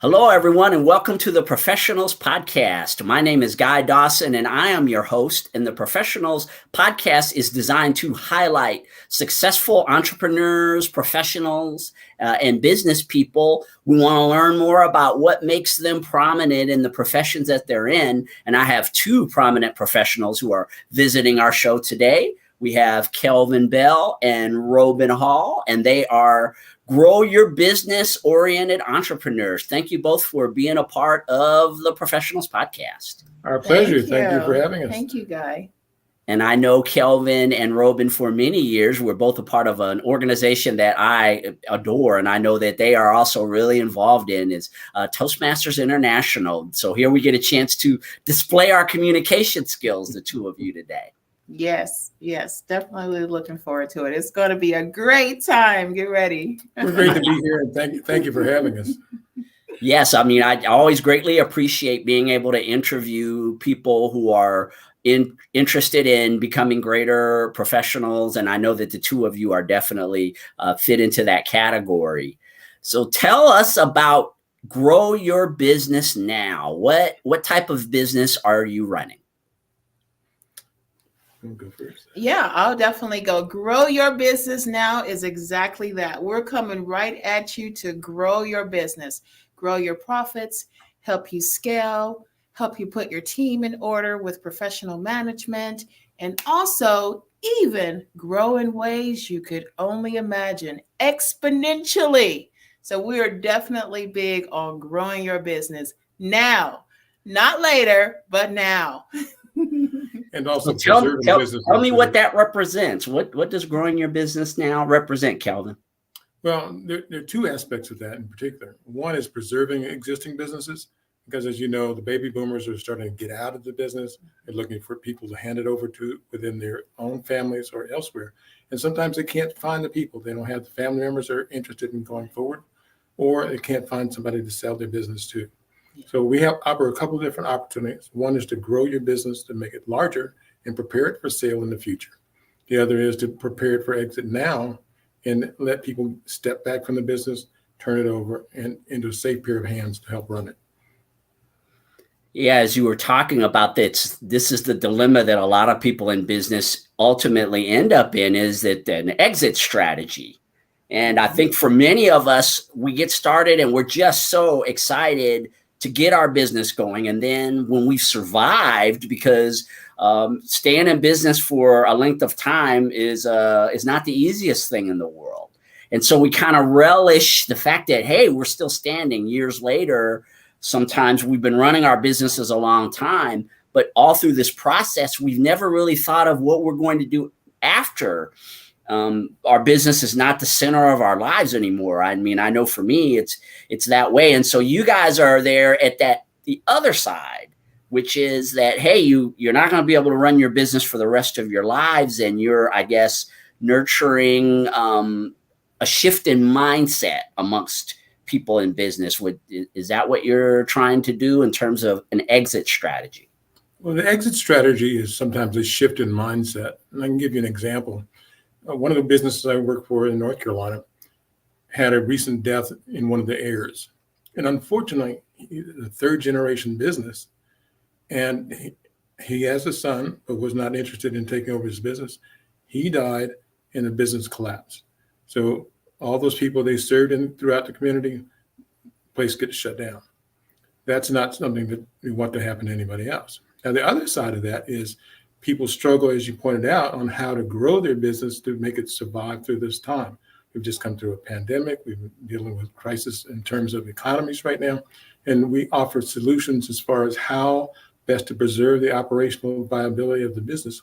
Hello, everyone, and welcome to the Professionals Podcast. My name is Guy Dawson, and I am your host. And the Professionals Podcast is designed to highlight successful entrepreneurs, professionals, and business people. We want to learn more about what makes them prominent in the professions that they're in. And I have two prominent professionals who are visiting our show today. We have Kelvin Bell and Robin Hall, and they are grow your business oriented entrepreneurs. Thank you both for being a part of the Professionals Podcast. Our pleasure. Thank you for having us. Thank you, Guy. And I know Kelvin and Robin for many years. We're both a part of an organization that I adore, and I know that they are also really involved in is Toastmasters International. So here we get a chance to display our communication skills, the two of you today. Yes, definitely looking forward to it. It's going to be a great time. Get ready. We're great to be here, and thank you for having us. Yes, I mean, I always greatly appreciate being able to interview people who are interested in becoming greater professionals, and I know that the two of you are definitely fit into that category. So tell us about Grow Your Business Now. What type of business are you running? Go first. Yeah, I'll definitely go. Grow Your Business Now is exactly that. We're coming right at you to grow your business, grow your profits, help you scale, help you put your team in order with professional management, and also even grow in ways you could only imagine exponentially. So we are definitely big on growing your business now, not later, but now. And also tell me what that represents. represents. What does growing your business now represent, Kelvin? Well, there are two aspects of that in particular. One is preserving existing businesses, because as you know, the baby boomers are starting to get out of the business. They're looking for people to hand it over to within their own families or elsewhere. And sometimes they can't find the people. They don't have the family members that are interested in going forward, or they can't find somebody to sell their business to. So we offer a couple of different opportunities. One is to grow your business, to make it larger and prepare it for sale in the future. The other is to prepare it for exit now and let people step back from the business, turn it over and into a safe pair of hands to help run it. Yeah, as you were talking about this is the dilemma that a lot of people in business ultimately end up in, is that an exit strategy. And I think for many of us, we get started and we're just so excited to get our business going. And then when we've survived, because staying in business for a length of time is not the easiest thing in the world. And so we kind of relish the fact that, hey, we're still standing years later. Sometimes we've been running our businesses a long time, but all through this process, we've never really thought of what we're going to do after. Our business is not the center of our lives anymore. I mean, I know for me, it's that way. And so you guys are there at the other side, which is that, hey, you're not going to be able to run your business for the rest of your lives. And you're, I guess, nurturing a shift in mindset amongst people in business. Is that what you're trying to do in terms of an exit strategy? Well, the exit strategy is sometimes a shift in mindset. And I can give you an example. One of the businesses I work for in North Carolina had a recent death in one of the heirs. And unfortunately, the third generation business, and he has a son, but was not interested in taking over his business. He died and the business collapsed. So all those people they served in throughout the community, place gets shut down. That's not something that we want to happen to anybody else. Now, the other side of that is people struggle, as you pointed out, on how to grow their business to make it survive through this time. We've just come through a pandemic. We've been dealing with crisis in terms of economies right now. And we offer solutions as far as how best to preserve the operational viability of the business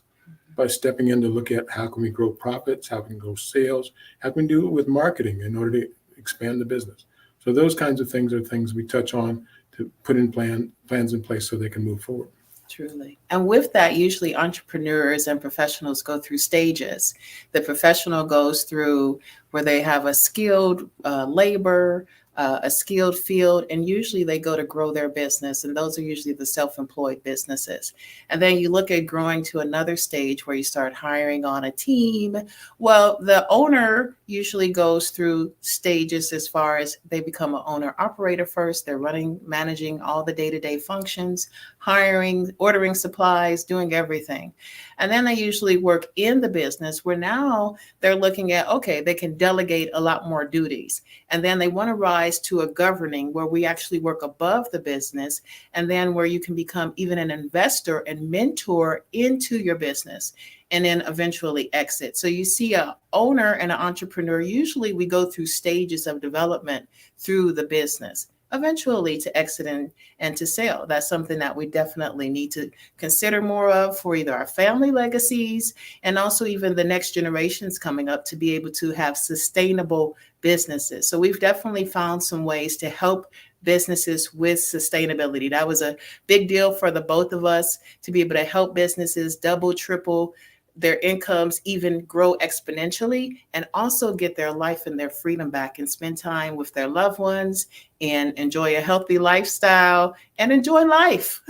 by stepping in to look at how can we grow profits, how can we grow sales, how can we do it with marketing in order to expand the business. So those kinds of things are things we touch on to put in plans in place so they can move forward. Truly. And with that, usually entrepreneurs and professionals go through stages. The professional goes through where they have a skilled labor, a skilled field, and usually they go to grow their business, and those are usually the self-employed businesses. And then you look at growing to another stage where you start hiring on a team. Well, the owner usually goes through stages as far as they become an owner operator first. They're managing all the day-to-day functions, hiring, ordering supplies, doing everything. And then they usually work in the business where now they're looking at, okay, they can delegate a lot more duties. And then they want to rise to a governing where we actually work above the business, and then where you can become even an investor and mentor into your business, and then eventually exit. So you see a owner and an entrepreneur, usually we go through stages of development through the business, eventually to exit and to sell. That's something that we definitely need to consider more of for either our family legacies and also even the next generations coming up to be able to have sustainable businesses. So we've definitely found some ways to help businesses with sustainability. That was a big deal for the both of us to be able to help businesses double, triple their incomes, even grow exponentially, and also get their life and their freedom back and spend time with their loved ones and enjoy a healthy lifestyle and enjoy life.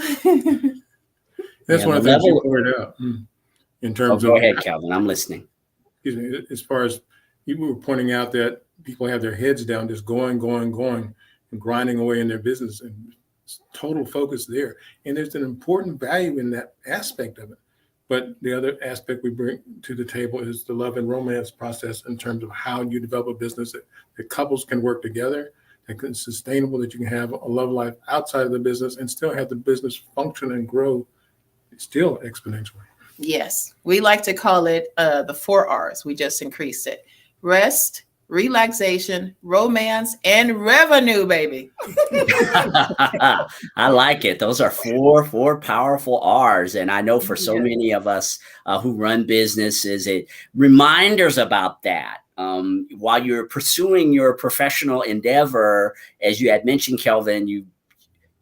That's one of the things you pointed out in terms of. Go ahead, Kelvin. I'm listening. Excuse me. As far as you were pointing out that people have their heads down, just going, and grinding away in their business, and total focus there. And there's an important value in that aspect of it. But the other aspect we bring to the table is the love and romance process in terms of how you develop a business that couples can work together, that is sustainable, that you can have a love life outside of the business and still have the business function and grow still exponentially. Yes, we like to call it the 4 R's. We just increased it: rest, relaxation, romance, and revenue, baby. I like it. Those are four powerful R's. And I know for so many of us who run businesses, it reminders about that. While you're pursuing your professional endeavor, as you had mentioned, Kelvin,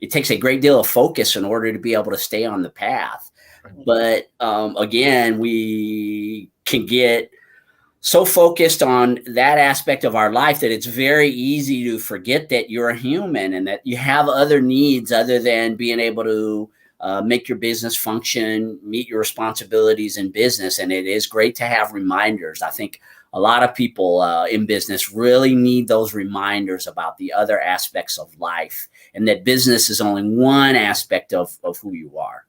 it takes a great deal of focus in order to be able to stay on the path. But again, we can get so focused on that aspect of our life that it's very easy to forget that you're a human and that you have other needs other than being able to make your business function, meet your responsibilities in business. And it is great to have reminders. I think a lot of people in business really need those reminders about the other aspects of life, and that business is only one aspect of who you are.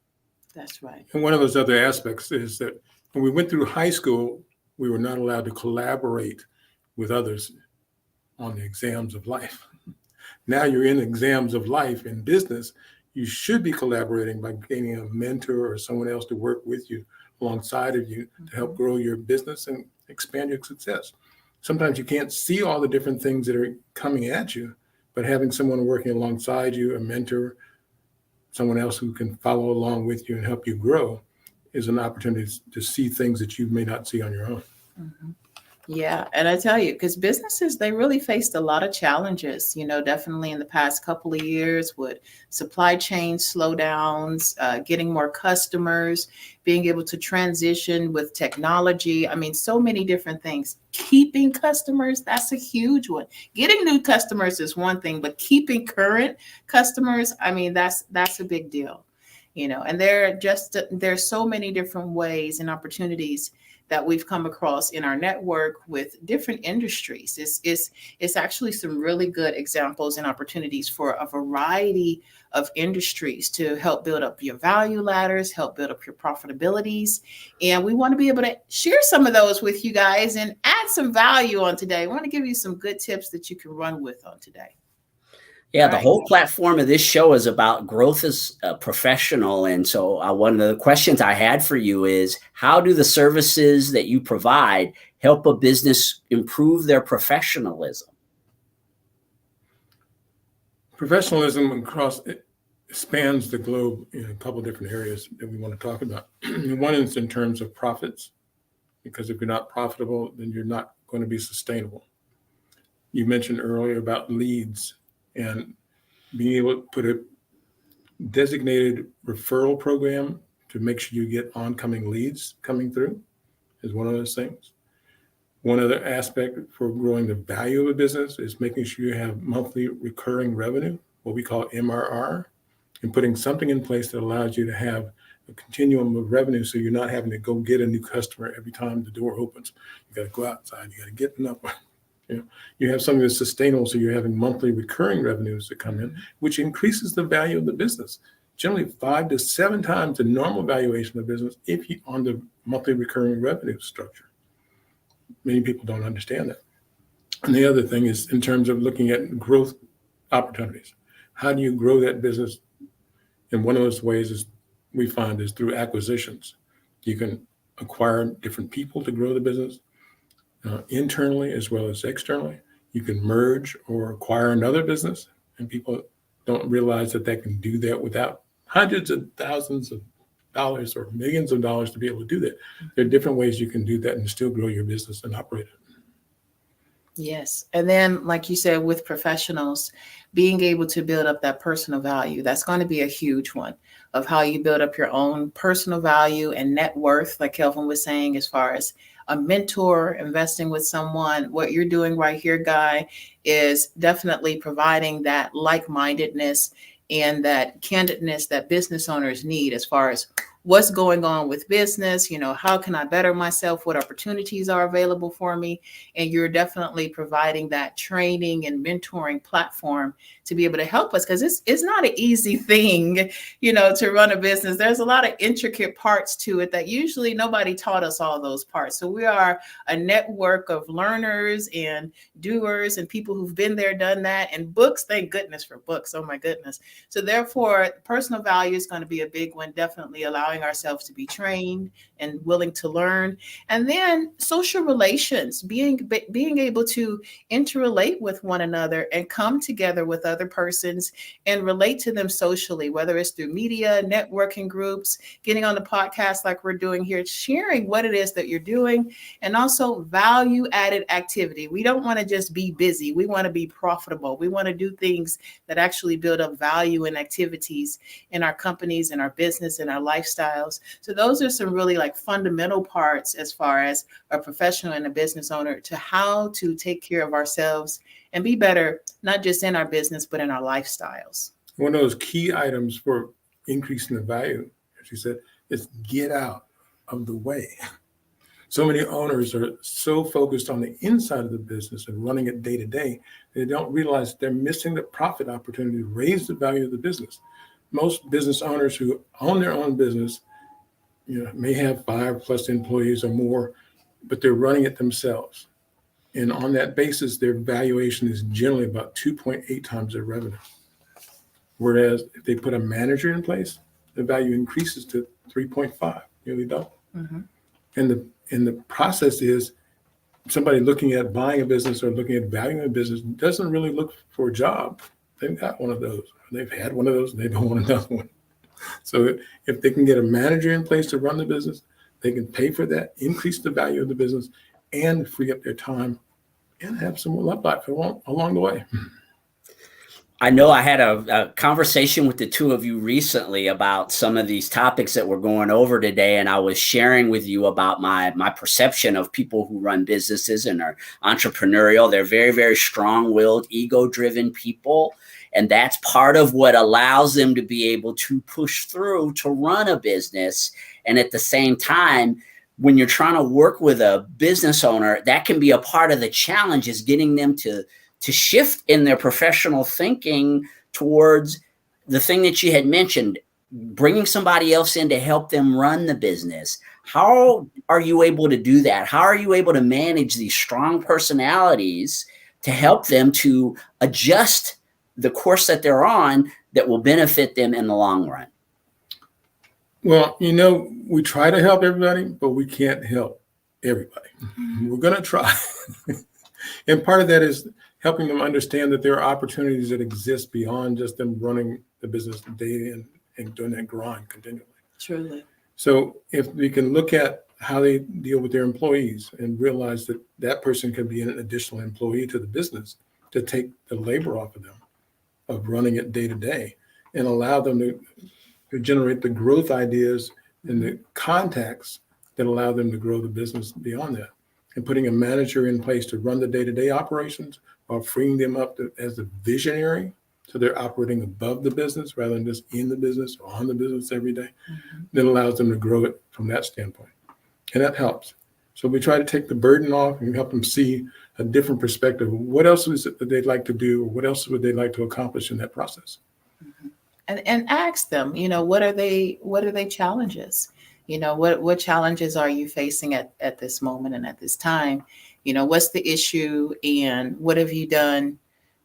That's right. And one of those other aspects is that when we went through high school, we were not allowed to collaborate with others on the exams of life. Now you're in exams of life in business. You should be collaborating by gaining a mentor or someone else to work with you alongside of you to help grow your business and expand your success. Sometimes you can't see all the different things that are coming at you, but having someone working alongside you, a mentor, someone else who can follow along with you and help you grow, is an opportunity to see things that you may not see on your own. Mm-hmm. Yeah. And I tell you, because businesses, they really faced a lot of challenges, definitely in the past couple of years with supply chain slowdowns, getting more customers, being able to transition with technology. I mean, so many different things. Keeping customers, that's a huge one. Getting new customers is one thing, but keeping current customers, I mean, that's a big deal. And there's so many different ways and opportunities that we've come across in our network with different industries. It's actually some really good examples and opportunities for a variety of industries to help build up your value ladders, help build up your profitabilities. And we want to be able to share some of those with you guys and add some value on today. I want to give you some good tips that you can run with on today. Yeah, the whole platform of this show is about growth as a professional. And so one of the questions I had for you is, how do the services that you provide help a business improve their professionalism? Professionalism it spans the globe in a couple of different areas that we want to talk about. One is in terms of profits, because if you're not profitable, then you're not going to be sustainable. You mentioned earlier about leads, and being able to put a designated referral program to make sure you get oncoming leads coming through is one of those things. One other aspect for growing the value of a business is making sure you have monthly recurring revenue, what we call MRR, and putting something in place that allows you to have a continuum of revenue so you're not having to go get a new customer every time the door opens. You got to go outside, you got to get enough. You have something that's sustainable, so you're having monthly recurring revenues that come in, which increases the value of the business. Generally 5 to 7 times the normal valuation of business if you on the monthly recurring revenue structure. Many people don't understand that. And the other thing is in terms of looking at growth opportunities. How do you grow that business? And one of those ways is we find is through acquisitions. You can acquire different people to grow the business internally as well as externally. You can merge or acquire another business, and people don't realize that they can do that without hundreds of thousands of dollars or millions of dollars to be able to do that. There are different ways you can do that and still grow your business and operate it. Yes. And then, like you said, with professionals, being able to build up that personal value, that's going to be a huge one of how you build up your own personal value and net worth, like Kelvin was saying, as far as a mentor, investing with someone. What you're doing right here, Guy, is definitely providing that like-mindedness and that candidness that business owners need as far as what's going on with business, how can I better myself, what opportunities are available for me. And you're definitely providing that training and mentoring platform to be able to help us, because it's not an easy thing, to run a business. There's a lot of intricate parts to it that usually nobody taught us all those parts. So we are a network of learners and doers and people who've been there, done that, and books. Thank goodness for books. Oh my goodness. So therefore, personal value is going to be a big one, definitely allowing ourselves to be trained and willing to learn. And then social relations, being able to interrelate with one another and come together with other persons and relate to them socially, whether it's through media, networking groups, getting on the podcast like we're doing here, sharing what it is that you're doing, and also value added activity. We don't want to just be busy. We want to be profitable. We want to do things that actually build up value and activities in our companies, in our business, in our lifestyles. So those are some really fundamental parts as far as a professional and a business owner to how to take care of ourselves and be better, not just in our business, but in our lifestyles. One of those key items for increasing the value, as you said, is get out of the way. So many owners are so focused on the inside of the business and running it day to day, they don't realize they're missing the profit opportunity to raise the value of the business. Most business owners who own their own business, may have 5+ employees or more, but they're running it themselves. And on that basis, their valuation is generally about 2.8 times their revenue. Whereas if they put a manager in place, the value increases to 3.5, nearly double. Mm-hmm. And the process is somebody looking at buying a business or looking at valuing a business doesn't really look for a job. They've got one of those. They've had one of those, and they don't want another one. So if they can get a manager in place to run the business, they can pay for that, increase the value of the business, and free up their time and have some love life along the way. I know I had a conversation with the two of you recently about some of these topics that we're going over today, and I was sharing with you about my perception of people who run businesses and are entrepreneurial. They're very, very strong-willed, ego-driven people, and that's part of what allows them to be able to push through to run a business. And at the same time, when you're trying to work with a business owner, that can be a part of the challenge, is getting them to shift in their professional thinking towards the thing that you had mentioned, bringing somebody else in to help them run the business. How are you able to do that? How are you able to manage these strong personalities to help them to adjust the course that they're on that will benefit them in the long run? Well, we try to help everybody, but we can't help everybody. We're going to try. And part of that is helping them understand that there are opportunities that exist beyond just them running the business day in and doing that grind continually. Truly. So if we can look at how they deal with their employees and realize that that person can be an additional employee to the business to take the labor off of them, of running it day to day, and allow them to generate the growth ideas and the contacts that allow them to grow the business beyond that. and putting a manager in place to run the day-to-day operations while freeing them up as a visionary. So they're operating above the business rather than just in the business or on the business every day. That allows them to grow it from that standpoint. And that helps. So we try to take the burden off and help them see a different perspective of what else is it that they'd like to do, or what else would they like to accomplish in that process. And ask them, what are they challenges? What challenges are you facing at this moment and at this time? What's the issue and what have you done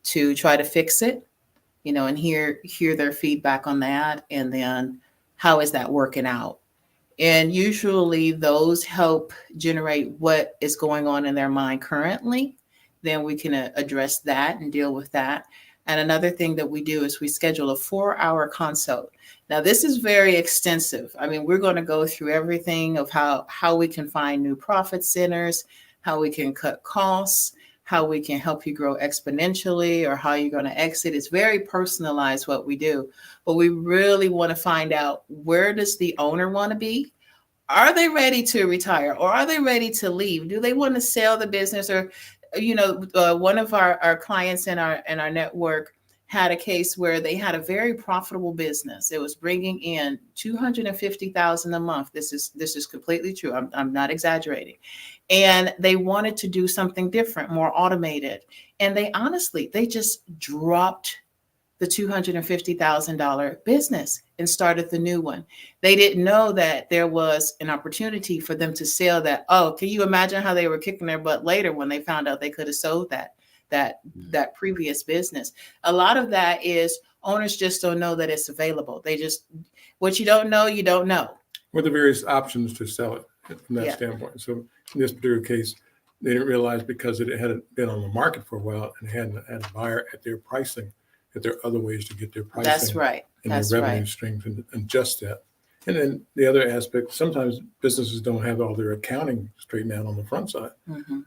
to try to fix it? And hear their feedback on that. And then how is that working out? And usually those help generate what is going on in their mind currently. Then we can address that and deal with that. And another thing that we do is we schedule a 4-hour consult. Now, this is very extensive. I mean, we're going to go through everything of how we can find new profit centers, how we can cut costs, how we can help you grow exponentially, or how you're going to exit. It's very personalized what we do. But we really want to find out, where does the owner want to be? Are they ready to retire, or are they ready to leave? Do they want to sell the business? Or one of our clients in our network had a case where they had a very profitable business. It was bringing in $250,000 a month. This is completely true. I'm not exaggerating. And they wanted to do something different, more automated. And they just dropped the $250,000 business and started the new one. They didn't know that there was an opportunity for them to sell that. Oh, can you imagine how they were kicking their butt later when they found out they could have sold that previous business? A lot of that is owners just don't know that it's available. What you don't know, you don't know. Or the various options to sell it from that standpoint. So in this particular case, they didn't realize, because it hadn't been on the market for a while and hadn't had a buyer at their pricing, that there are other ways to get their pricing. That's right. And their revenue streams, and adjust that. And then the other aspect, sometimes businesses don't have all their accounting straightened out on the front side,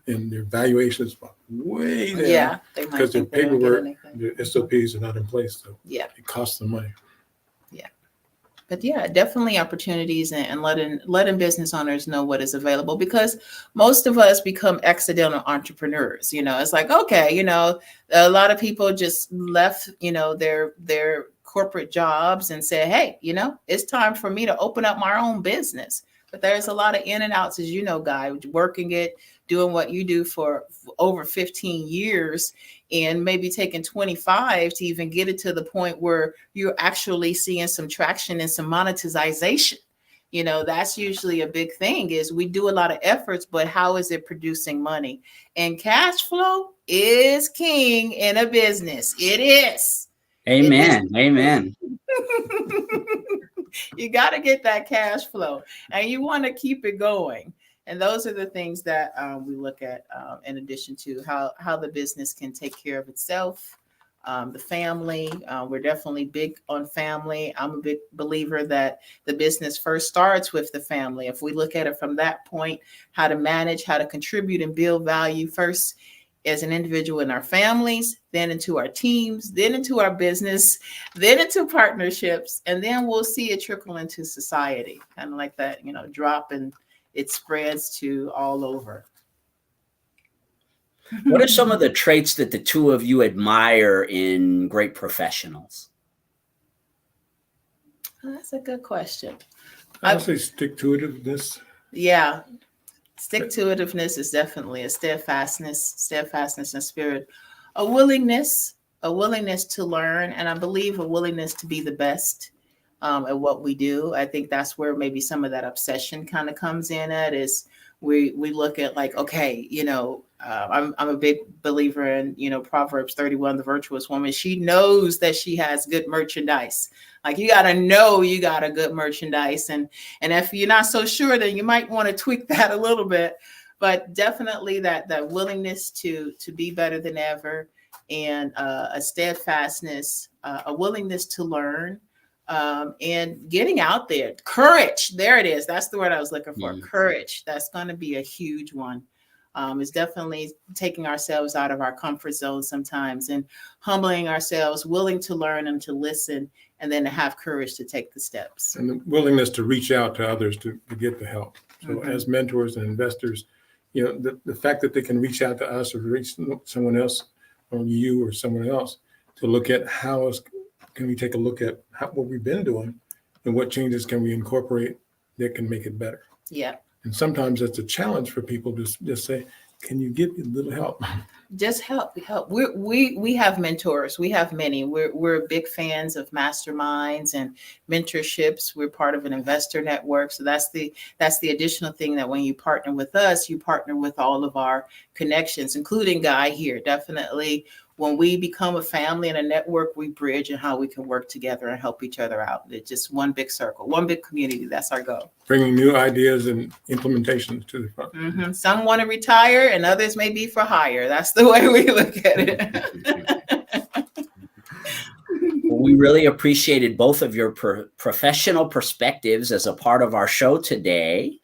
and their valuations are way down because their paperwork, their SOPs are not in place. So it costs them money. But definitely opportunities, and letting business owners know what is available, because most of us become accidental entrepreneurs. It's like, okay, a lot of people just left, their corporate jobs and said, hey, it's time for me to open up my own business. But there's a lot of in and outs, as Guy, working it, doing what you do for over 15 years, and maybe taking 25 to even get it to the point where you're actually seeing some traction and some monetization. That's usually a big thing, is we do a lot of efforts, but how is it producing money? And cash flow is king in a business. It is. Amen. Amen. You got to get that cash flow, and you want to keep it going. And those are the things that we look at, in addition to how the business can take care of itself, the family. We're definitely big on family. I'm a big believer that the business first starts with the family. If we look at it from that point, how to manage, how to contribute and build value first as an individual in our families, then into our teams, then into our business, then into partnerships, and then we'll see it trickle into society, kind of like that, drop, and it spreads to all over. What are some of the traits that the two of you admire in great professionals? Oh, that's a good question. I'll say stick-to-itiveness. Yeah. Stick-to-itiveness is definitely a steadfastness and spirit, a willingness to learn, and I believe a willingness to be the best at what we do. I think that's where maybe some of that obsession kind of comes in at, is we look at like, okay, I'm a big believer in, Proverbs 31, the virtuous woman. She knows that she has good merchandise. Like, you got to know you got a good merchandise. And if you're not so sure, then you might want to tweak that a little bit. But definitely that willingness to be better than ever, and a steadfastness, a willingness to learn, and getting out there. Courage. There it is. That's the word I was looking for. Mm-hmm. Courage. That's going to be a huge one. It's definitely taking ourselves out of our comfort zone sometimes and humbling ourselves, willing to learn and to listen, and then to have courage to take the steps. And the willingness to reach out to others to get the help. So as mentors and investors, the fact that they can reach out to us or reach someone else, or you or someone else, to look at how else can we take a look at what we've been doing and what changes can we incorporate that can make it better. Yeah. And sometimes that's a challenge for people to just say, can you give me a little help? Just help. We have mentors. We have many. We're big fans of masterminds and mentorships. We're part of an investor network. So that's the additional thing, that when you partner with us, you partner with all of our connections, including Guy here. Definitely, when we become a family and a network, we bridge and how we can work together and help each other out. It's just one big circle, one big community. That's our goal. Bringing new ideas and implementations to the front. Mm-hmm. Some want to retire and others may be for hire. That's the way we look at it. Well, we really appreciated both of your professional perspectives as a part of our show today.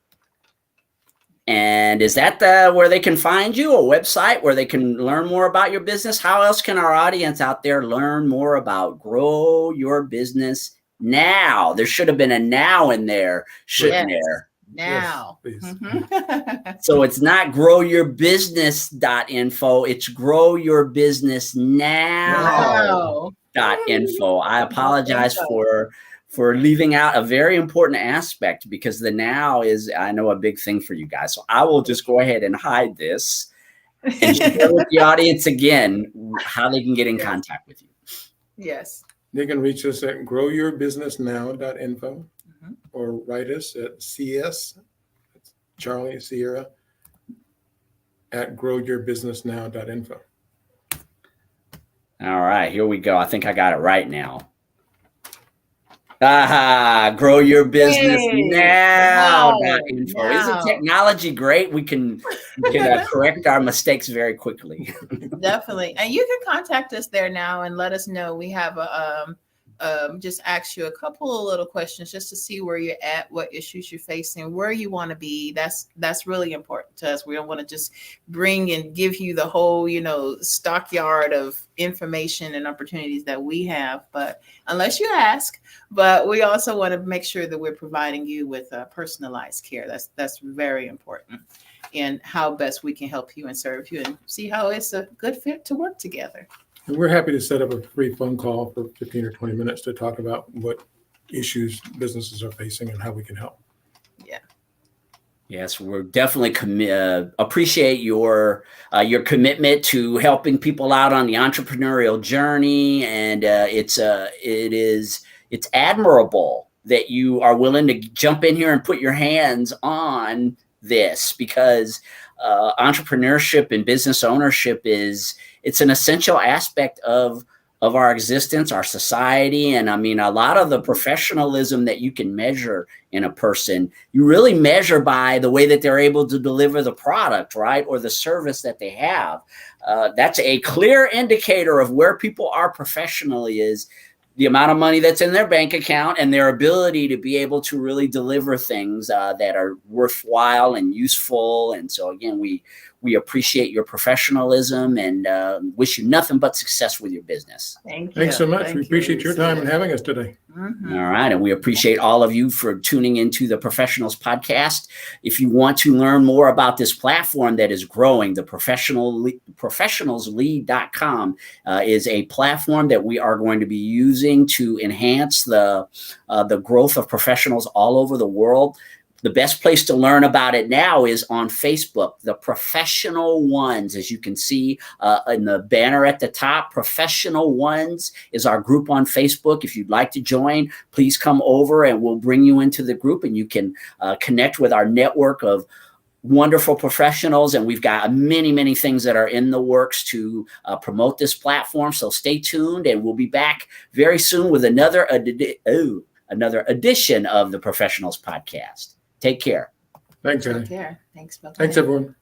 And is that where they can find you, a website where they can learn more about your business? How else can our audience out there learn more about Grow Your Business Now? There should have been a now in there, shouldn't there? Now. Yes, please. Mm-hmm. So it's not growyourbusiness.info, it's growyourbusinessnow.info. I apologize for leaving out a very important aspect, because the now is, I know, a big thing for you guys. So I will just go ahead and hide this and share with the audience again how they can get in contact with you. Yes. They can reach us at growyourbusinessnow.info, or write us at CS, Charlie Sierra, at growyourbusinessnow.info. All right, here we go. I think I got it right now. Grow your business now.info. Isn't technology great? We can correct our mistakes very quickly. Definitely. And you can contact us there now and let us know. We have just ask you a couple of little questions just to see where you're at, what issues you're facing, where you want to be. That's really important to us. We don't want to just bring and give you the whole, stockyard of information and opportunities that we have, but unless you ask. But we also want to make sure that we're providing you with personalized care. That's very important, and how best we can help you and serve you, and see how it's a good fit to work together. And we're happy to set up a free phone call for 15 or 20 minutes to talk about what issues businesses are facing and how we can help. Yeah. Yes, we're definitely appreciate your commitment to helping people out on the entrepreneurial journey, and it's admirable that you are willing to jump in here and put your hands on this, because entrepreneurship and business ownership it's an essential aspect of our existence, our society. And I mean, a lot of the professionalism that you can measure in a person, you really measure by the way that they're able to deliver the product, right? Or the service that they have. That's a clear indicator of where people are professionally, is the amount of money that's in their bank account and their ability to be able to really deliver things that are worthwhile and useful. And so again, we appreciate your professionalism and wish you nothing but success with your business. Thank you. Thanks so much. We appreciate your time and having us today. Mm-hmm. All right. And we appreciate all of you for tuning into the Professionals Podcast. If you want to learn more about this platform that is growing, the professionalslead.com is a platform that we are going to be using to enhance the growth of professionals all over the world. The best place to learn about it now is on Facebook, the Professional Ones. As you can see in the banner at the top, Professional Ones is our group on Facebook. If you'd like to join, please come over and we'll bring you into the group, and you can connect with our network of wonderful professionals. And we've got many, many things that are in the works to promote this platform. So stay tuned, and we'll be back very soon with another edition of the Professionals Podcast. Take care. Thanks, Annie. Take care. Thanks. Bye-bye. Thanks, everyone.